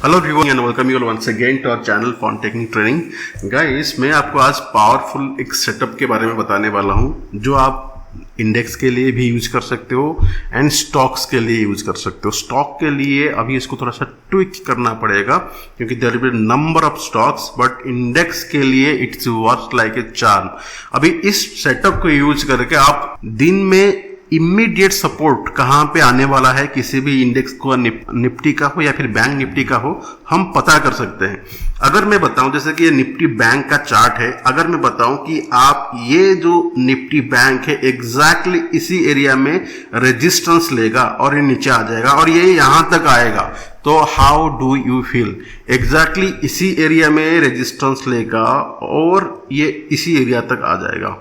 Hello everyone and welcome you all once again to our channel phone technique training. Guys, मैं आपको आज powerful एक setup के बारे में बताने वाला हूं जो आप इंडेक्स के लिए भी यूज कर सकते हो एंड स्टॉक्स के लिए यूज कर सकते हो। स्टॉक के लिए अभी इसको थोड़ा सा ट्विक करना पड़ेगा क्योंकि there will be number of stocks, but index के लिए it's works like a charm. अभी इस सेटअप को यूज करके आप दिन में इमीडिएट सपोर्ट कहां पे आने वाला है, किसी भी इंडेक्स को, निफ्टी का हो या फिर बैंक निफ्टी का हो, हम पता कर सकते हैं। अगर मैं बताऊं, जैसे कि ये निफ्टी बैंक का चार्ट है, अगर मैं बताऊं कि आप ये जो निफ्टी बैंक है एग्जैक्टली इसी एरिया में रेजिस्टेंस लेगा और ये नीचे आ जाएगा और ये यहां तक आएगा, तो how do you feel? Exactly इसी एरिया में रेजिस्टेंस लेगा और ये इसी एरिया तक आ जाएगा,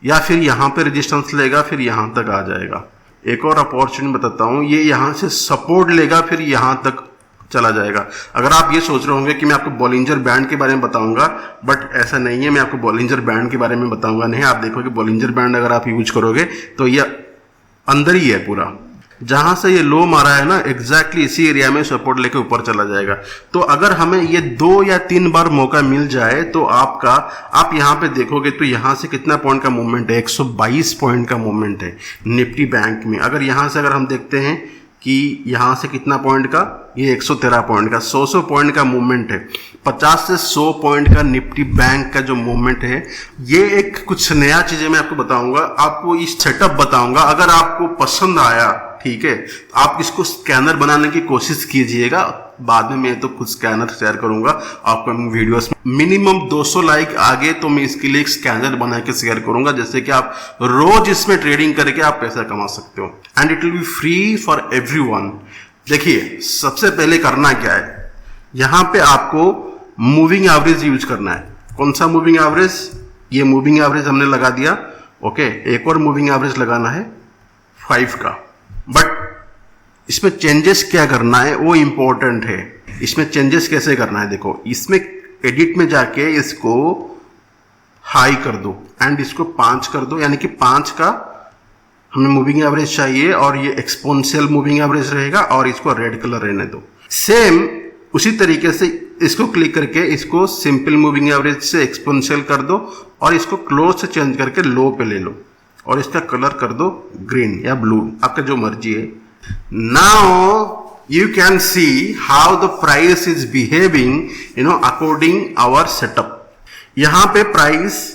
या फिर यहां पे रेजिस्टेंस लेगा फिर यहां तक आ जाएगा। एक और अपॉर्चुनिटी बताता हूं, ये यहां से सपोर्ट लेगा फिर यहां तक चला जाएगा। अगर आप ये सोच रहे होंगे कि मैं आपको बॉलिंजर बैंड के बारे में बताऊंगा, बट ऐसा नहीं है, मैं आपको बॉलिंजर बैंड के बारे में बताऊंगा नहीं। आप देखोगे बॉलिंजर बैंड अगर आप यूज करोगे तो ये अंदर ही है पूरा, जहां से ये लो मारा है ना एग्जैक्टली इसी एरिया में सपोर्ट लेके ऊपर चला जाएगा। तो अगर हमें ये 2 या 3 बार मौका मिल जाए तो आप यहां पे देखोगे तो यहां से कितना पॉइंट का मूवमेंट है, 122 पॉइंट का मूवमेंट है निफ्टी बैंक में। अगर यहां से अगर हम देखते हैं कि यहां से कितना पॉइंट का, ये 113 पॉइंट का, 100 पॉइंट का मूवमेंट है। 50 से 100 पॉइंट का निफ्टी बैंक का जो मूवमेंट है, ये एक कुछ नया चीजें मैं आपको बताऊंगा, आपको इस सेटअप बताऊंगा। अगर आपको पसंद आया, ठीक है, आप इसको स्कैनर बनाने की कोशिश कीजिएगा। बाद में मैं तो कुछ स्कैनर शेयर करूंगा आपको वीडियोस में। मिनिमम 200 लाइक आगे तो मैं इसके लिए एक स्कैनर बना के शेयर करूंगा, जैसे कि आप रोज इसमें ट्रेडिंग करके आप पैसा कमा सकते हो and it will be free for everyone. देखिए, सबसे पहले करना क्या है, यहां पे आपको मूविंग एवरेज यूज करना है। कौन सा मूविंग एवरेज? ये मूविंग एवरेज हमने लगा दिया। ओके, एक और मूविंग एवरेज लगाना है 5 का, बट इसमें चेंजेस क्या करना है वो इंपॉर्टेंट है। इसमें चेंजेस कैसे करना है, देखो, इसमें एडिट में जाके इसको हाई कर दो एंड इसको 5 कर दो, यानी कि 5 का हमें मूविंग एवरेज चाहिए और ये एक्सपोनेंशियल मूविंग एवरेज रहेगा और इसको रेड कलर रहने दो। सेम उसी तरीके से इसको क्लिक करके इसको सिंपल मूविंग एवरेज से एक्सपोनेंशियल कर दो और इसको क्लोज से चेंज करके लो पे ले लो और इसका कलर कर दो ग्रीन या ब्लू, आपका जो मर्जी है। Now you can see how the price is behaving according our setup. यहां पे प्राइस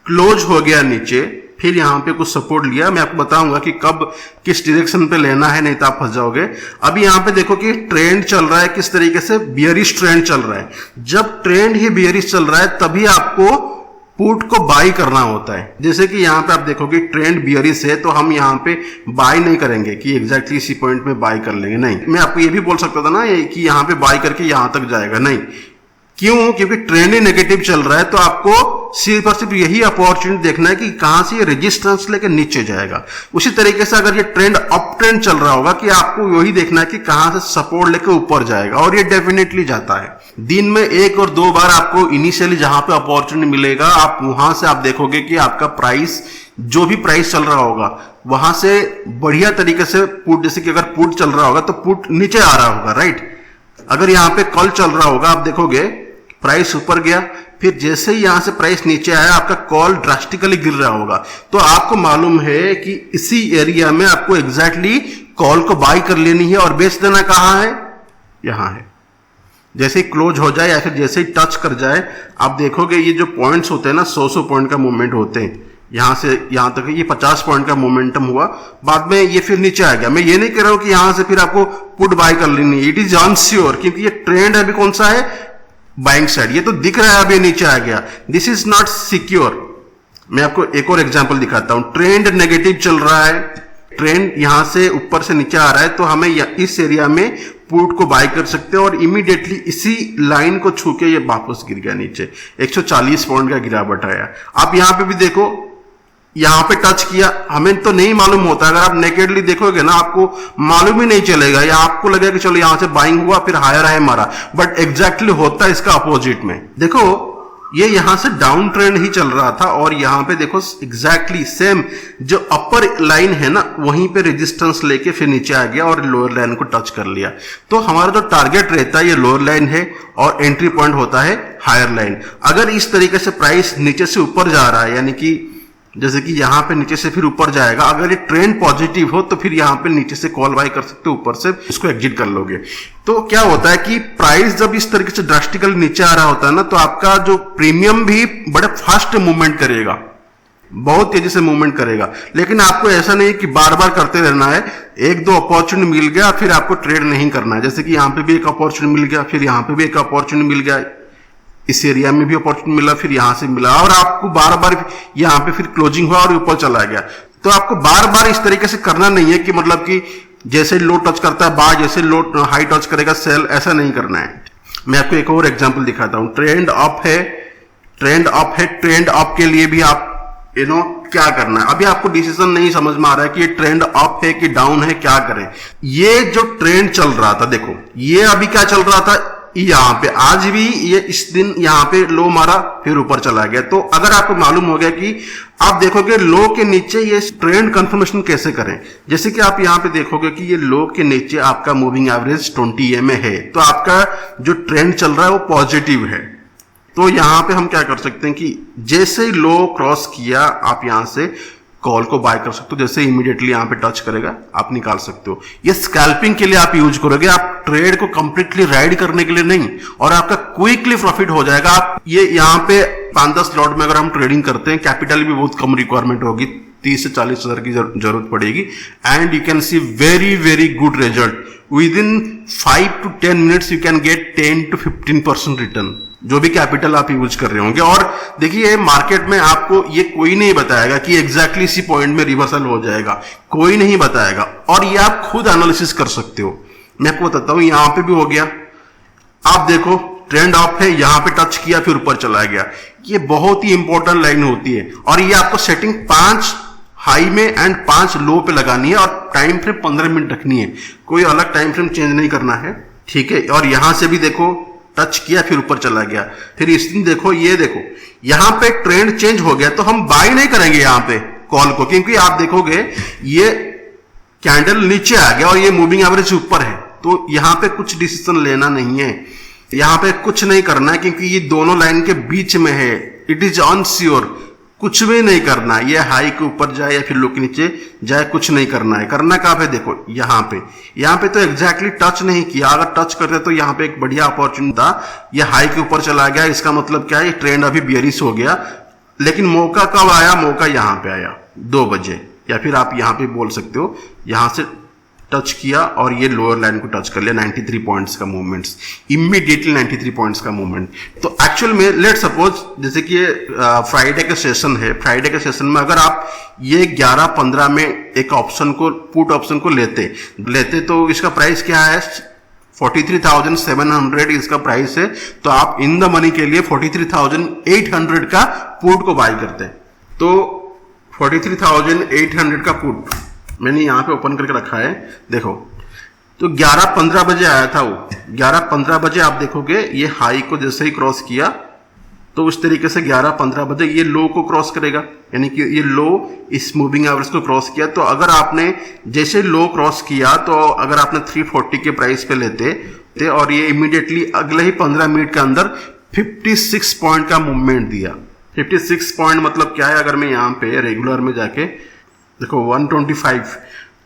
क्लोज हो गया नीचे, फिर यहां पे कुछ सपोर्ट लिया। मैं आपको बताऊंगा कि कब किस डायरेक्शन पे लेना है, नहीं तो आप फंस जाओगे। अभी यहां पे देखो कि ट्रेंड चल रहा है किस तरीके से, बियरिश ट्रेंड चल रहा है। जब ट्रेंड ही बियरिश चल रहा है तभी आपको पुट को बाई करना होता है। जैसे कि यहां पे आप देखोगे ट्रेंड बियरिश है तो हम यहां पे बाई नहीं करेंगे कि एग्जैक्टली इसी पॉइंट में बाई कर लेंगे, नहीं। मैं आपको ये भी बोल सकता था ना कि यहां पे बाई करके यहां तक जाएगा, नहीं। क्यों? क्योंकि ट्रेंड ही नेगेटिव चल रहा है, तो आपको सिर्फ और सिर्फ यही अपॉर्चुनिटी देखना है कि कहां से ये रेजिस्टेंस लेके नीचे जाएगा। उसी तरीके से अगर ये ट्रेंड अप ट्रेंड चल रहा होगा कि आपको यही देखना है कि कहां से सपोर्ट लेके ऊपर जाएगा, और ये डेफिनेटली जाता है। दिन में 1 और 2 बार आपको इनिशियली जहां पे अपॉर्चुनिटी मिलेगा, आप वहां से आप देखोगे कि आपका प्राइस, जो भी प्राइस चल रहा होगा वहां से बढ़िया तरीके से पुट, जैसे कि अगर पुट चल रहा होगा तो पुट नीचे आ रहा होगा, राइट। अगर यहां पे कॉल चल रहा होगा, आप देखोगे प्राइस ऊपर गया, फिर जैसे ही यहां से प्राइस नीचे आया आपका कॉल ड्रास्टिकली गिर रहा होगा। तो आपको मालूम है कि इसी एरिया में आपको एग्जैक्टली कॉल को बाई कर लेनी है और बेच देना कहां है, यहां है। जैसे ही क्लोज हो जाए या फिर जैसे ही टच कर जाए, आप देखोगे ये जो पॉइंट्स होते हैं ना, 100 पॉइंट का मूवमेंट होते हैं, यहां से यहां तक ये 50 पॉइंट का मोमेंटम हुआ, बाद में ये फिर नीचे आ गया। मैं ये नहीं कह रहा हूं कि यहां से फिर आपको पुट बाय कर लेनी है, इट इज अनश्योर, क्योंकि ये ट्रेंड अभी कौन सा है, बाइंग साइड। ये तो दिख रहा है अभी नीचे आ गया, दिस इज नॉट सिक्योर। मैं आपको एक और एग्जांपल दिखाता हूं। ट्रेंड नेगेटिव चल रहा है, ट्रेंड यहां से ऊपर से नीचे आ रहा है, तो हमें इस एरिया में पुट को बाय कर सकते हैं और इमीडिएटली इसी लाइन को छू के ये वापस गिर गया नीचे, 140 पॉइंट का गिरावट आया। आप यहां पे भी देखो, यहां पे टच किया, हमें तो नहीं मालूम होता। अगर आप नेकेडली देखोगे ना, आपको मालूम ही नहीं चलेगा, या आपको लगेगा कि चलो यहां से बाइंग हुआ फिर हायर हाई मारा, बट एग्जैक्टली होता है इसका अपोजिट में। देखो ये यहां से डाउन ट्रेंड ही चल रहा था और यहां पे देखो एग्जैक्टली सेम जो अपर लाइन है ना वहीं पे रेजिस्टेंस लेके फिर नीचे आ गया और लोअर लाइन को टच कर लिया। तो हमारा जो टारगेट रहता है ये लोअर लाइन है और एंट्री पॉइंट होता है हायर लाइन। अगर इस तरीके से प्राइस नीचे से ऊपर जा रहा है, यानी कि जैसे कि यहां पे नीचे से फिर ऊपर जाएगा, अगर ये ट्रेंड पॉजिटिव हो तो फिर यहां पे नीचे से कॉल बाय कर सकते हो, ऊपर से इसको एग्जिट कर लोगे। तो क्या होता है कि प्राइस जब इस तरीके से ड्रास्टिकली नीचे आ रहा होता है ना, तो आपका जो प्रीमियम भी बड़े फास्ट मूवमेंट करेगा, बहुत तेजी से मूवमेंट करेगा। लेकिन आपको ऐसा नहीं कि बार बार करते रहना है, एक दो अपॉर्चुनिटी मिल गया फिर आपको ट्रेड नहीं करना है। जैसे कि यहाँ पे भी एक अपॉर्चुनिटी मिल गया, फिर यहाँ पे भी एक अपॉर्चुनिटी मिल गया, इस एरिया में भी अपॉर्चुनिटी मिला, फिर यहां से मिला और आपको बार बार यहां पे फिर क्लोजिंग हुआ और ऊपर चला गया। तो आपको बार बार इस तरीके से करना नहीं है कि मतलब कि जैसे लो टच करता है बाय, जैसे लो हाई टच करेगा सेल, ऐसा नहीं करना है। मैं आपको एक और एग्जांपल दिखाता हूं। ट्रेंड अप है, ट्रेंड अप है, ट्रेंड अप के लिए भी आप क्या करना है। अभी आपको डिसीजन नहीं समझ में आ रहा है कि ये ट्रेंड अप है कि डाउन है, क्या करें। ये जो ट्रेंड चल रहा था, देखो ये अभी क्या चल रहा था, यहां पे आज भी ये इस दिन यहां पे लो मारा फिर ऊपर चला गया। तो अगर आपको मालूम हो गया कि आप देखोगे लो के नीचे ये ट्रेंड कंफर्मेशन कैसे करें, जैसे कि आप यहां पे देखोगे कि ये लो के नीचे आपका मूविंग एवरेज 20 EMA है, तो आपका जो ट्रेंड चल रहा है वो पॉजिटिव है। तो यहां पे हम क्या कर सकते हैं कि जैसे लो क्रॉस किया आप यहां से कॉल को बाय कर सकते हो, जैसे इमीडिएटली यहां पे टच करेगा आप निकाल सकते हो। ये स्कैल्पिंग के लिए आप यूज करोगे, आप ट्रेड को कंप्लीटली राइड करने के लिए नहीं, और आपका क्विकली प्रॉफिट हो जाएगा। आप ये यहां पे 5-10 लॉट में अगर हम ट्रेडिंग करते हैं, कैपिटल भी बहुत कम रिक्वायरमेंट होगी, 30 से 40 हजार की जरूरत पड़ेगी, and you can C very very good result with in 5 to 10 minutes. You can get 10 to 15% return, जो भी कैपिटल आप यूज कर रहे होंगे। और देखिए मार्केट में आपको ये कोई नहीं बताएगा कि एग्जैक्टली इसी पॉइंट में रिवर्सल हो जाएगा, कोई नहीं बताएगा, और ये आप खुद एनालिसिस कर सकते हो। मैं आपको बताता हूं, यहां पे भी हो गया, आप देखो ट्रेंड अप है, यहां पे टच किया फिर ऊपर चला गया। ये बहुत ही इंपॉर्टेंट लाइन होती है और ये आपको सेटिंग 5 हाई में एंड 5 लो पे लगानी है और टाइम फ्रेम 15 मिनट रखनी है, कोई अलग टाइम फ्रेम चेंज नहीं करना है, ठीक है। और यहां से भी देखो टच किया फिर ऊपर चला गया, फिर इस दिन देखो, ये देखो यहां पे ट्रेंड चेंज हो गया, तो हम बाय नहीं करेंगे यहां पे कॉल को, क्योंकि आप देखोगे ये कैंडल नीचे आ गया और ये मूविंग एवरेज ऊपर है। तो यहां पे कुछ डिसीजन लेना नहीं है, यहां पे कुछ नहीं करना है, क्योंकि ये दोनों लाइन के बीच में है, इट इज अनश्योर, कुछ भी नहीं करना। ये हाई के ऊपर जाए या फिर लो के नीचे जाए, कुछ नहीं करना है। करना कहां पे, देखो यहां पे तो एग्जैक्टली टच नहीं किया, अगर टच करते तो यहां पे एक बढ़िया अपॉर्चुनिटी था, ये हाई के ऊपर चला गया, इसका मतलब क्या है, ये ट्रेंड अभी बेयरिश हो गया। लेकिन मौका कब आया, मौका यहां पे आया 2 बजे, या फिर आप यहां पे बोल सकते हो यहां से टच किया और ये लोअर लाइन को टच कर लिया, 93 पॉइंट्स का मूवमेंट्स, इमीडिएटली 93 पॉइंट्स का मूवमेंट। तो एक्चुअल में लेट सपोज जैसे कि ये फ्राइडे का सेशन है, फ्राइडे के सेशन में अगर आप ये 11-15 में एक ऑप्शन को, पुट ऑप्शन को लेते तो इसका प्राइस क्या है, 43,700 इसका प्राइस है। तो आप इन द मनी के लिए 43,800 का पुट को बाय करते हैं। तो 43,800 का पुट मैंने यहां पे ओपन करके रखा है, देखो तो 11-15 बजे आया था वो, 11-15 बजे आप देखोगे ये हाई को जैसे ही क्रॉस किया तो उस तरीके से 11-15 बजे ये लो को क्रॉस करेगा, यानी कि ये लो इस मूविंग एवरेज को क्रॉस किया। तो अगर आपने जैसे लो क्रॉस किया, तो अगर आपने 340 के प्राइस पे लेते और ये इमीडिएटली अगले ही 15 मिनट के अंदर 56 पॉइंट का मूवमेंट दिया। 56 पॉइंट मतलब क्या है, अगर मैं यहाँ पे रेगुलर में जाके देखो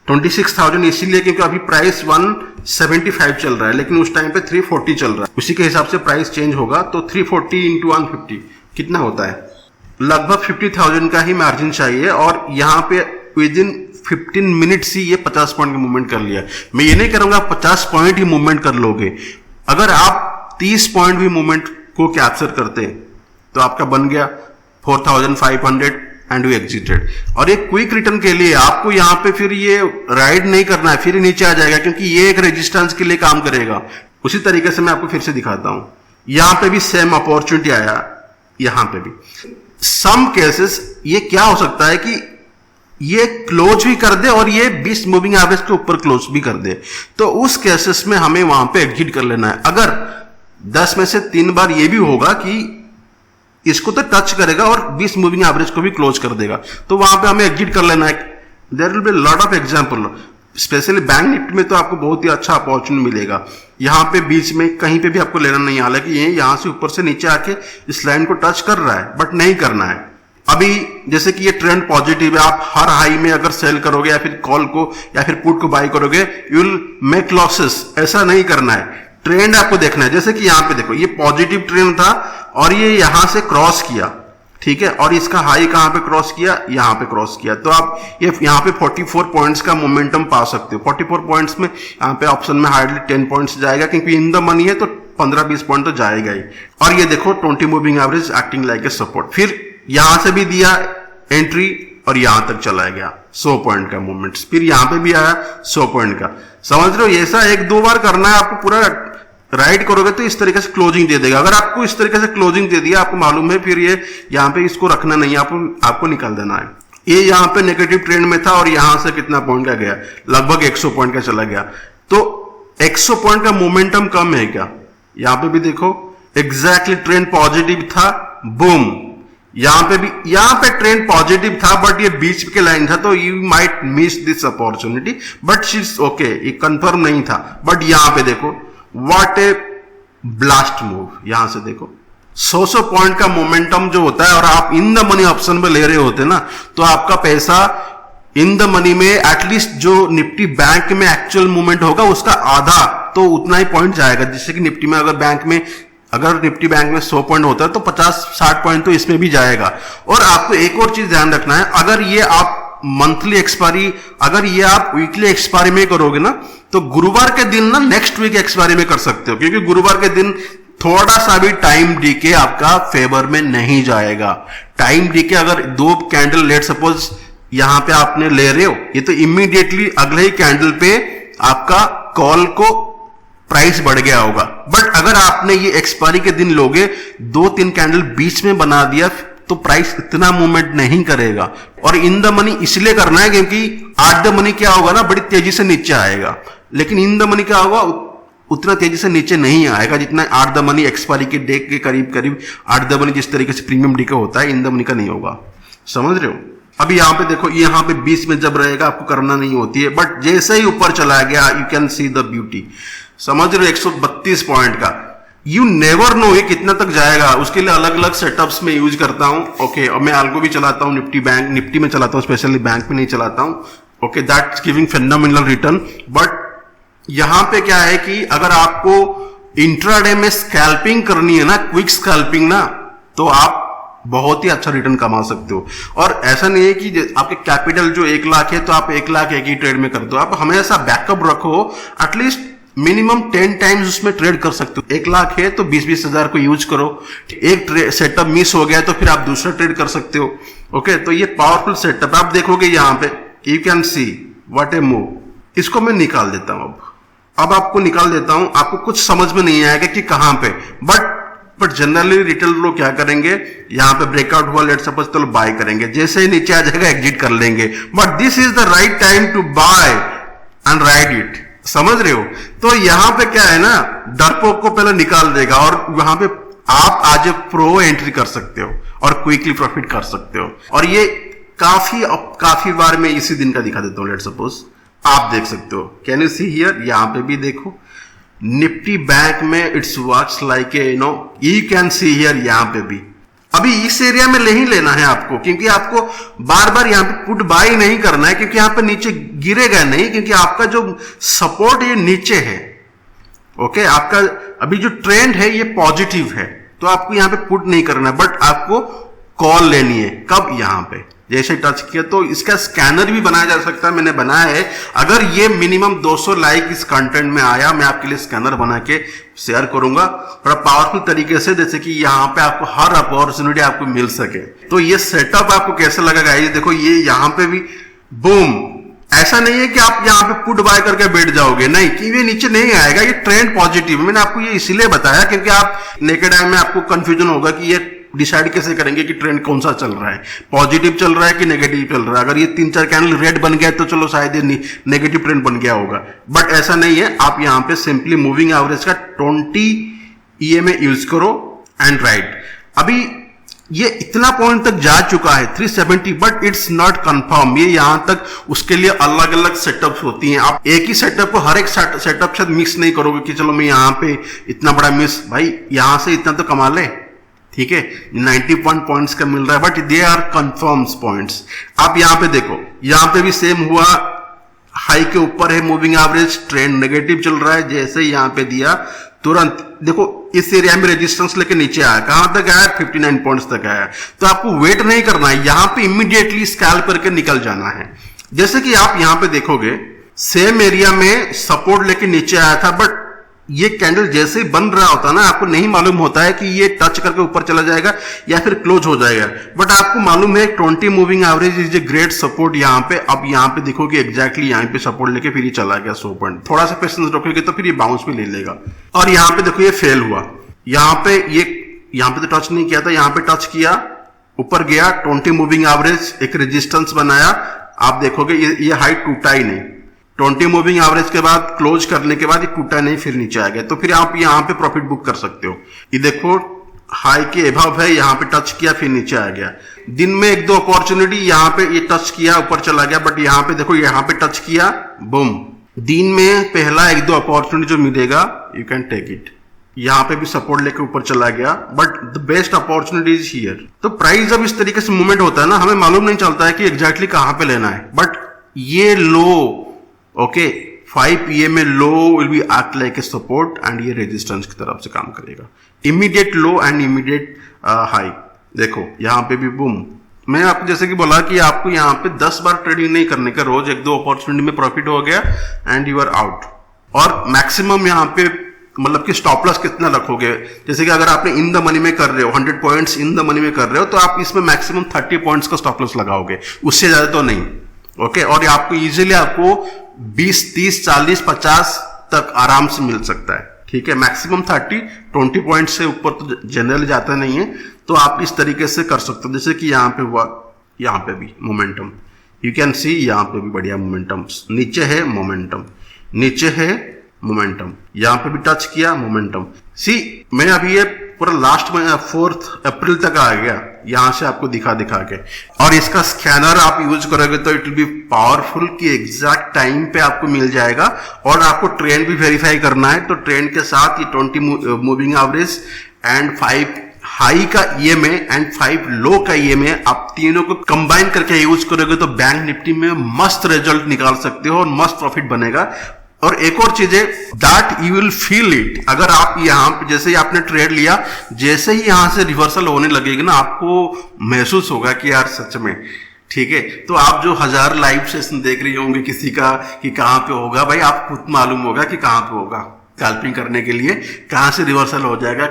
26,000 इसीलिए क्योंकि अभी प्राइस 175 चल रहा है, लेकिन उस टाइम पे 340 चल रहा है, उसी के हिसाब से प्राइस चेंज होगा। तो 340 इंटू 150 कितना होता है, लगभग 50,000 का ही मार्जिन चाहिए। और यहाँ पे विद इन 15 मिनट्स ही ये 50 पॉइंट का मूवमेंट कर लिया। मैं ये नहीं करूंगा 50 पॉइंट ही मूवमेंट कर लोगे, अगर आप 30 पॉइंट भी मूवमेंट को कैप्चर करते तो आपका बन गया 4,500 एंड वी एग्जिटेड। और एक क्विक रिटर्न के लिए आपको यहां पे फिर ये राइड नहीं करना है, फिर नीचे आ जाएगा, क्योंकि ये एक रेजिस्टेंस के लिए काम करेगा। उसी तरीके से मैं आपको फिर से दिखाता हूं, यहां पे भी सेम अपॉर्चुनिटी आया, यहां पे भी सम केसेस ये क्या हो सकता है कि ये क्लोज भी कर दे और ये 20 मूविंग एवरेज के ऊपर क्लोज भी कर दे, तो उस केसेस में हमें वहां पे एग्जिट कर लेना है। अगर 10 में से 3 बार ये भी होगा कि इसको तो टच करेगा और 20 मूविंग एवरेज को भी क्लोज कर देगा, तो वहां पे हमें एग्जिट कर लेना है। There will be lot of example, specially bank nifty में तो आपको बहुत ही अच्छा अपॉर्चुनिटी मिलेगा। यहाँ पे बीच में कहीं पे भी आपको लेना नहीं है, हालांकि ये यहाँ से ऊपर से नीचे आके इस लाइन को टच कर रहा है, बट नहीं करना है। अभी जैसे कि ये ट्रेंड पॉजिटिव है, आप हर हाई में अगर सेल करोगे या फिर कॉल को या फिर पुट को बाय करोगे, यू विल मेक लॉसेस। ऐसा नहीं करना है, ट्रेंड आपको देखना है। जैसे कि यहाँ पे देखो, ये पॉजिटिव ट्रेंड था और ये यहां से क्रॉस किया, ठीक है, और इसका हाई कहां पे क्रॉस किया, यहां पे क्रॉस किया, तो आप ये यहां पे 44 पॉइंट्स का मोमेंटम पा सकते हो। 44 पॉइंट्स में यहां पे ऑप्शन में हार्डली 10 पॉइंट्स जाएगा, क्योंकि इन द मनी है तो 15-20 पॉइंट तो जाएगा ही। और ये देखो 20 moving average acting like a support, फिर यहां से भी दिया एंट्री और यहां तक चला गया 100 पॉइंट का मूवमेंट, फिर यहां पे भी आया 100 पॉइंट का। समझ रहे हो, ऐसा 1-2 बार करना है आपको। पूरा राइट करोगे तो इस तरीके से क्लोजिंग दे देगा। अगर आपको इस तरीके से क्लोजिंग दे दिया, आपको मालूम है, फिर ये यहाँ पे इसको रखना नहीं है, आपको निकाल देना है। ये यहाँ पे नेगेटिव ट्रेंड में था और यहां से कितना पॉइंट का गया, लगभग 100 पॉइंट का चला गया, तो 100 पॉइंट का मोमेंटम कम है क्या? यहां पे भी देखो एग्जैक्टली ट्रेंड पॉजिटिव था, बूम, यहां पे ट्रेंड पॉजिटिव था, बट ये बीच के लाइन था, तो you might miss this opportunity, but शीज okay, ये कंफर्म नहीं था। बट यहां पे देखो व्हाट ए ब्लास्ट मूव, यहां से देखो 100 पॉइंट का मोमेंटम जो होता है, और आप इन द मनी ऑप्शन में ले रहे होते ना, तो आपका पैसा इन द मनी में एटलीस्ट जो निफ्टी बैंक में एक्चुअल मूवमेंट होगा उसका आधा, तो उतना ही पॉइंट जाएगा। जैसे कि निफ्टी में अगर निफ्टी बैंक में 100 पॉइंट होता है तो 50-60 पॉइंट तो इसमें भी जाएगा। और आपको एक और चीज ध्यान रखना है, अगर ये आप मंथली एक्सपायरी, अगर ये आप वीकली एक्सपायरी में करोगे ना, तो गुरुवार के दिन ना नेक्स्ट वीक एक्सपायरी में कर सकते हो, क्योंकि गुरुवार के दिन थोड़ा सा भी टाइम डीके आपका फेवर में नहीं जाएगा। टाइम डीके अगर 2 कैंडल लेट सपोज यहां पे आपने ले रहे हो, ये तो इमीडिएटली अगले ही कैंडल पे आपका कॉल को प्राइस बढ़ गया होगा। बट अगर आपने ये एक्सपायरी के दिन लोगे, 2-3 कैंडल बीच में बना दिया, तो प्राइस इतना मूवमेंट नहीं करेगा। और इन द मनी इसलिए करना है क्योंकि एट द मनी क्या होगा ना, बड़ी तेजी से नीचे आएगा, लेकिन इन द मनी क्या होगा, उतना तेजी से नीचे नहीं आएगा जितना एट द मनी एक्सपायरी के डे के करीब एट द मनी जिस तरीके से प्रीमियम डे का होता है, इन द मनी का नहीं होगा। समझ रहे हो? अभी यहां पे देखो, यहां पे 20 में जब रहेगा आपको करना नहीं होती है, बट जैसे ही ऊपर चला गया you can see the beauty. समझ रहे हो? 132 पॉइंट का, यू नेवर नो ये कितना तक जाएगा। उसके लिए अलग अलग सेटअप्स में यूज करता हूं। ओके, और मैं आल्को भी चलाता हूं, निफ्टी में चलाता हूं, स्पेशली बैंक में नहीं चलाता हूं। Okay, that's giving phenomenal return. But यहां पे क्या है कि अगर आपको इंट्राडे में स्कैल्पिंग करनी है ना, क्विक स्कैल्पिंग ना, तो आप बहुत ही अच्छा रिटर्न कमा सकते हो। और ऐसा नहीं है कि आपके कैपिटल जो 1 लाख है तो आप 1 लाख एक ही ट्रेड में कर दो। आप हमेशा बैकअप रखो, एटलीस्ट मिनिमम 10 टाइम्स उसमें ट्रेड कर सकते हो। 1 लाख है तो 20-20 हजार को यूज करो। एक सेटअप मिस हो गया तो फिर आप दूसरा ट्रेड कर सकते हो। ओके, तो ये पावरफुल सेटअप आप देखोगे यहां पे, you can see what A move. इसको मैं निकाल देता हूं। अब आपको निकाल देता हूं, आपको कुछ समझ में नहीं आएगा कि कहां पे, बट जनरली रिटेल लोग क्या करेंगे, यहां पे ब्रेकआउट हुआ लेट सपोज, तो बाय करेंगे, जैसे ही नीचे आ जाएगा एग्जिट कर लेंगे। But this is the right time to buy and ride it. समझ रहे हो? तो यहां पे क्या है ना, डरपोक को पहले निकाल देगा और वहां पे आप आज प्रो एंट्री कर सकते हो और क्विकली प्रॉफिट कर सकते हो। और ये काफी बार मैं इसी दिन का दिखा देता हूं। लेट सपोज आप देख सकते हो, कैन यू सी हियर, यहां पे भी देखो निफ्टी बैंक में it's works like A you can see here, यहां पे भी अभी इस एरिया में नहीं लेना है आपको, क्योंकि आपको बार बार यहां पे पुट बाय नहीं करना है, क्योंकि यहां पे नीचे गिरेगा नहीं, क्योंकि आपका जो सपोर्ट ये नीचे है। ओके, आपका अभी जो ट्रेंड है ये पॉजिटिव है, तो आपको यहां पे पुट नहीं करना है, बट आपको कॉल लेनी है। कब? यहां पे जैसे टच किया, तो इसका स्कैनर भी बनाया जा सकता है, मैंने बनाया है। अगर ये मिनिमम 200 लाइक इस कंटेंट में आया, मैं आपके लिए स्कैनर बना के शेयर करूंगा बड़ा पावरफुल तरीके से, जैसे कि यहाँ पे आपको हर अपॉर्चुनिटी आपको मिल सके। तो ये सेटअप आपको कैसे लगेगा, ये देखो, ये यहाँ पे भी बूम। ऐसा नहीं है कि आप यहाँ पे पुट बाय करके बैठ जाओगे, नहीं, कि ये नीचे नहीं आएगा, ये ट्रेंड पॉजिटिव। मैंने आपको ये इसलिए बताया क्योंकि आप नेकेड आई में आपको कंफ्यूजन होगा कि ये डिसाइड कैसे करेंगे कि ट्रेंड कौन सा चल रहा है, पॉजिटिव चल रहा है कि नेगेटिव चल रहा है। अगर ये 3-4 कैंडल रेड बन गया तो चलो शायद ये नेगेटिव ट्रेंड बन गया होगा, बट ऐसा नहीं है। आप यहां पे सिंपली मूविंग एवरेज का 20 EMA यूज करो एंड राइट। अभी ये इतना पॉइंट तक जा चुका है 370, बट इट्स नॉट कंफर्म। ये यहां तक उसके लिए अलग अलग सेटअप्स होती हैं। आप एक ही सेटअप को हर एक सेटअप से मिक्स नहीं करोगे कि चलो मैं यहाँ पे इतना बड़ा मिस, भाई यहां से इतना तो कमा ले, ठीक है। 91 पॉइंट्स का मिल रहा है, but they are confirm points. आप यहां पे देखो, यहां पे भी सेम हुआ, हाई के ऊपर है मूविंग एवरेज, ट्रेंड नेगेटिव चल रहा है, जैसे यहां पे दिया तुरंत देखो इस एरिया में रेजिस्टेंस लेके नीचे आया, कहां तक आया 59 पॉइंट्स तक आया। तो आपको वेट नहीं करना है, यहां पे इमीडिएटली स्कैल्प करके निकल जाना है। जैसे कि आप यहां पे देखोगे सेम एरिया में सपोर्ट लेके नीचे आया था, बट ये कैंडल जैसे ही बन रहा होता है ना, आपको नहीं मालूम होता है कि ये टच करके ऊपर चला जाएगा या फिर क्लोज हो जाएगा, बट आपको मालूम है 20 moving average is a great support यहाँ पे। अब यहाँ पे देखोगे एग्जैक्टली यहाँ पे सपोर्ट लेके फिर ये चला गया 100 पॉइंट। थोड़ा सा पेशेंस रखोगे तो फिर ये बाउंस भी ले लेगा। और यहाँ पे देखो ये फेल हुआ, यहाँ पे यहाँ पे तो टच नहीं किया था, यहाँ पे टच किया, ऊपर गया 20 मूविंग एवरेज, एक रेजिस्टेंस बनाया। आप देखोगे ये हाइट टूटा ही नहीं, 20 मूविंग एवरेज के बाद क्लोज करने के बाद ये टूटा नहीं, फिर नीचे आ गया। तो फिर आप यहाँ पे प्रॉफिट बुक कर सकते हो। ये देखो हाई के एबव है, यहाँ पे टच किया फिर नीचे आ गया। दिन में एक दो अपॉर्चुनिटी यहाँ पे ये टच किया ऊपर चला गया, बट यहाँ पे देखो यहाँ पे टच किया, बूम। दिन में पहला एक दो अपॉर्चुनिटी जो मिलेगा यू कैन टेक इट। यहाँ पे भी सपोर्ट लेके ऊपर चला गया, but the best opportunity is here. तो प्राइस जब इस तरीके से मूवमेंट होता है ना, हमें मालूम नहीं चलता है कि एग्जैक्टली कहाँ पे लेना है, बट ये लो ओके 5 PM में low will be act like a support and ये रेजिस्टेंस की तरफ से काम करेगा। Immediate low and immediate high. देखो यहाँ पे भी बूम। मैं आपको जैसे कि बोला कि आपको यहाँ पे 10 बार ट्रेडिंग नहीं करने का, रोज एक दो अपॉर्चुनिटी में प्रॉफिट हो गया एंड यू आर आउट। और मैक्सिमम यहाँ पे मतलब कि स्टॉप लॉस कितना रखोगे, जैसे कि अगर आपने इन द मनी में कर रहे हो 100 पॉइंट्स इन द मनी में कर रहे हो, तो आप इसमें मैक्सिमम 30 पॉइंट्स का स्टॉप लॉस लगाओगे, उससे ज्यादा तो नहीं। ओके और आपको इजीली आपको 20, 30, 40, 50 तक आराम से मिल सकता है, ठीक है। मैक्सिमम 30, 20 पॉइंट से ऊपर तो जनरली जाता नहीं है, तो आप इस तरीके से कर सकते हो। जैसे कि यहाँ पे हुआ, यहाँ पे भी मोमेंटम यू कैन सी, यहाँ पे भी बढ़िया मोमेंटम, नीचे है मोमेंटम, नीचे है मोमेंटम, यहाँ पे भी टच किया मोमेंटम। सी मैं अभी ये पूरा लास्ट में 4 अप्रैल तक आ गया, यहां से आपको दिखा के। और इसका स्कैनर आप यूज करोगे तो इट विल बी पावरफुल कि एग्जैक्ट टाइम पे आपको मिल जाएगा। और आपको ट्रेंड भी वेरीफाई करना है, तो ट्रेंड के साथ ये 20 मूविंग एवरेज एंड 5 हाई का EMA एंड 5 लो का EMA, आप तीनों को कंबाइन करके यूज करोगे तो बैंक निफ्टी में मस्त रिजल्ट निकाल सकते हो और मस्त प्रॉफिट बनेगा। और एक और चीज है that you will feel it, अगर आप यहाँ जैसे ही आपने ट्रेड लिया, जैसे ही यहां से रिवर्सल होने लगेगी ना, आपको महसूस होगा कि यार सच में, ठीक है। तो आप जो 1000 लाइव सेशन देख रही होंगे किसी का कि कहाँ पे होगा, भाई आप खुद मालूम होगा कि कहाँ पे होगा। स्कैल्पिंग करने के लिए कहाँ से रिवर्सल हो जाएगा,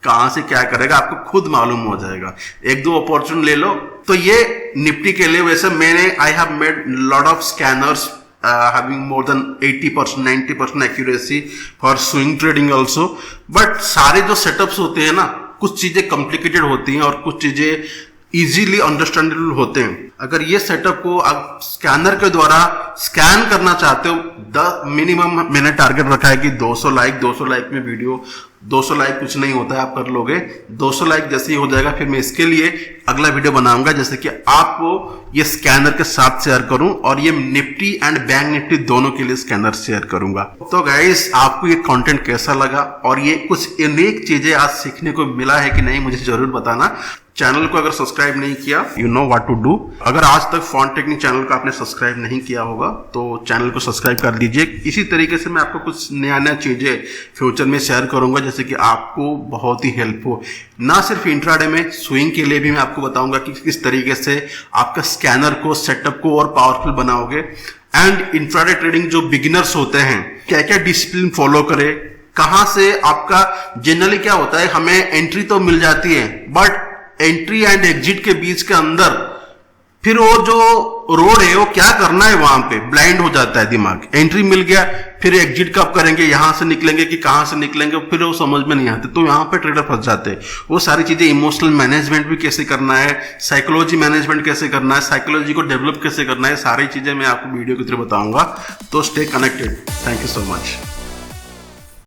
कहाँ से क्या करेगा, आपको खुद मालूम हो जाएगा। एक दो अपॉर्चुनिटी ले लो। तो ये निफ्टी के लिए वैसे मैंने I have made lot of scanners having more than 80%, 90% accuracy for swing trading also, but सारे जो सेटअप्स होते हैं ना, कुछ चीजें कॉम्प्लिकेटेड होती हैं और कुछ चीजें इजीली अंडरस्टैंडेबल होते हैं। अगर ये सेटअप को आप स्कैनर के द्वारा स्कैन करना चाहते हो, मिनिमम मैंने टारगेट रखा है कि 200 लाइक में वीडियो, 200 लाइक कुछ नहीं होता है, आप कर लोगे। 200 लाइक जैसे ही हो जाएगा फिर मैं इसके लिए अगला वीडियो बनाऊंगा, जैसे कि आपको ये स्कैनर के साथ शेयर करूं और ये निफ्टी एंड बैंक निफ्टी दोनों के लिए स्कैनर शेयर करूंगा। तो गाइस आपको ये कंटेंट कैसा लगा और ये कुछ यूनिक चीजें आज सीखने को मिला है कि नहीं, मुझे जरूर बताना। चैनल को अगर सब्सक्राइब नहीं किया, you know what to do. अगर आज तक फॉन्ट टेक्निक चैनल को आपने सब्सक्राइब नहीं किया होगा तो चैनल को सब्सक्राइब कर दीजिए। इसी तरीके से मैं आपको कुछ नया चीजें फ्यूचर में शेयर करूंगा, जैसे कि आपको बहुत ही हेल्प हो। ना सिर्फ इंट्राडे में, स्विंग के लिए भी मैं आपको बताऊंगा कि किस तरीके से आपका स्कैनर को, सेटअप को और पावरफुल बनाओगे। एंड इंट्राडे ट्रेडिंग जो बिगिनर्स होते हैं, क्या क्या डिसिप्लिन फॉलो करें, कहां से आपका जनरली क्या होता है, हमें एंट्री तो मिल जाती है, बट एंट्री एंड एग्जिट के बीच के अंदर फिर वो जो रोड है वो क्या करना है, वहां पे ब्लाइंड हो जाता है दिमाग। एंट्री मिल गया, फिर एग्जिट कब करेंगे, यहां से निकलेंगे कि कहां से निकलेंगे, फिर वो समझ में नहीं आते, तो यहां पे ट्रेडर फंस जाते हैं। वो सारी चीजें, इमोशनल मैनेजमेंट भी कैसे करना है, साइकोलॉजी मैनेजमेंट कैसे करना है, साइकोलॉजी को डेवलप कैसे करना है, सारी चीजें मैं आपको वीडियो के थ्रू बताऊंगा। तो stay connected. Thank you so much.